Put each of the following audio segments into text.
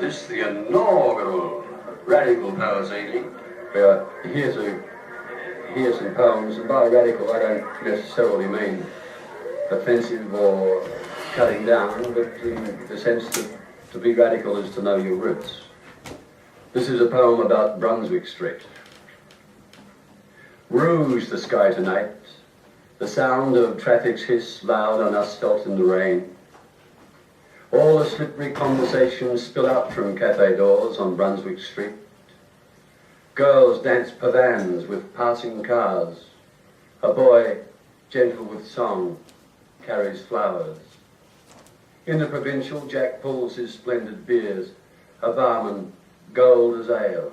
this the inaugural Radical Powers evening. Here's some poems, and by radical I don't necessarily mean offensive or cutting down, but in the sense that to be radical is to know your roots. This is a poem about Brunswick Street. Rouge the sky tonight, the sound of traffic's hiss loud on us felt in the rain. All the slippery conversations spill out from cafe doors on Brunswick Street. Girls dance pavans with passing cars. A boy, gentle with song, carries flowers. In the provincial, Jack pulls his splendid beers. A barman, gold as ale.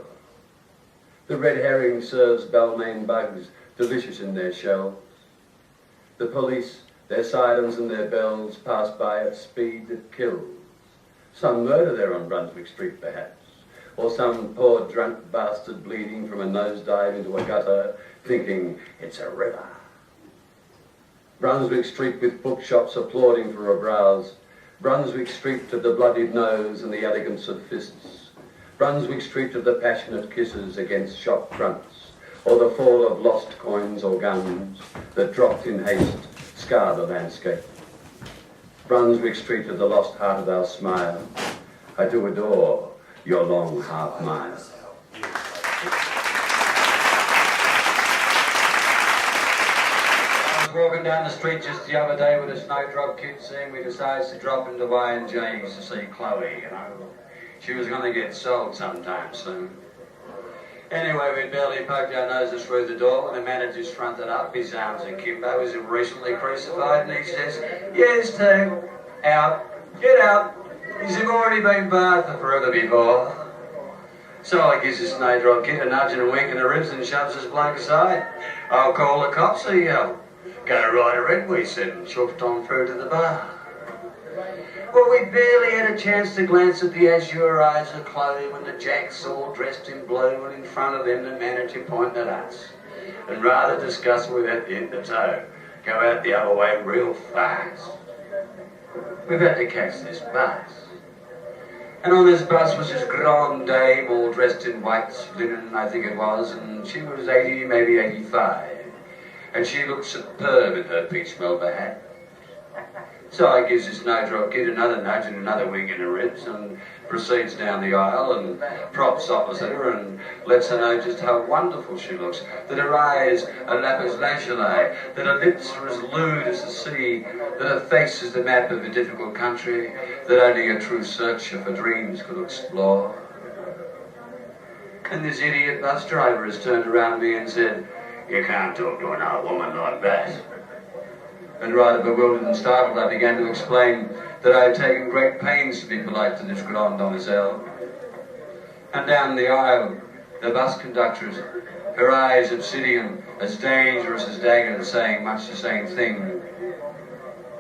The red herring serves Balmain bugs, delicious in their shells. The police, their sirens and their bells, pass by at speed that kills. Some murder there on Brunswick Street, perhaps. Or some poor drunk bastard bleeding from a nosedive into a gutter, thinking it's a river. Brunswick Street with bookshops applauding for a browse. Brunswick Street of the bloodied nose and the elegance of fists. Brunswick Street of the passionate kisses against shop fronts, or the fall of lost coins or guns that dropped in haste scar the landscape. Brunswick Street of the lost heart of our smile. I do adore your long half mile. I was walking down the street just the other day with a snowdrop kid, seeing we decided to drop into Y&J's to see Chloe, you know. She was going to get sold sometime soon. Anyway, we'd barely poked our noses through the door when the man just fronted up, his arms akimbo, as if recently crucified, and he says, "Yes, Tim, out, get out. He's already been barred for forever before." So I gives this snowdrop kid a nudge and a wink in the ribs and shoves his bloke aside. "I'll call the cops," he yelled. "Go right ahead," we said, and chuffed on through to the bar. Well, we barely had a chance to glance at the azure eyes of Chloe when the Jacks, all dressed in blue, and in front of them the manager pointed at us. And rather disgusted with that in the toe, go out the other way real fast. We've had to catch this bus. And on this bus was this grande dame, all dressed in white linen, I think it was, and she was 80, maybe 85. And she looked superb in her peach Melba hat. So I gives this snowdrop kid another nudge and another wing in the ribs and proceeds down the aisle and props opposite her and lets her know just how wonderful she looks, that her eyes are lapis lazuli, that her lips are as lewd as the sea, that her face is the map of a difficult country that only a true searcher for dreams could explore. And this idiot bus driver has turned around to me and said, "You can't talk to an old woman like that." And rather bewildered and startled, I began to explain that I had taken great pains to be polite to this grande demoiselle. And down the aisle, the bus conductress, her eyes obsidian, as dangerous as daggers, saying much the same thing.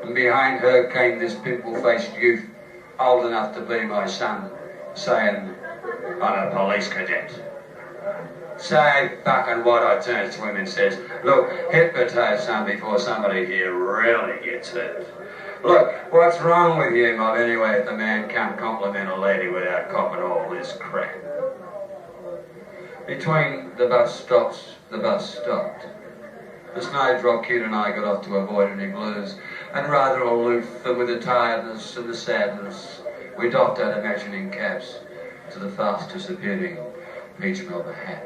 And behind her came this pimple-faced youth, old enough to be my son, saying, "I'm a police cadet." Say fucking what, I turns to him and says, "Look, hit the toe, son, before somebody here really gets hurt. Look, what's wrong with you, mob, anyway, if the man can't compliment a lady without copping all this crap?" Between the bus stops, the bus stopped. The snowdrop kid and I got off to avoid any blues, and rather aloof and with the tiredness and the sadness, we doffed our imagining caps to the fast disappearing peach Melba hat.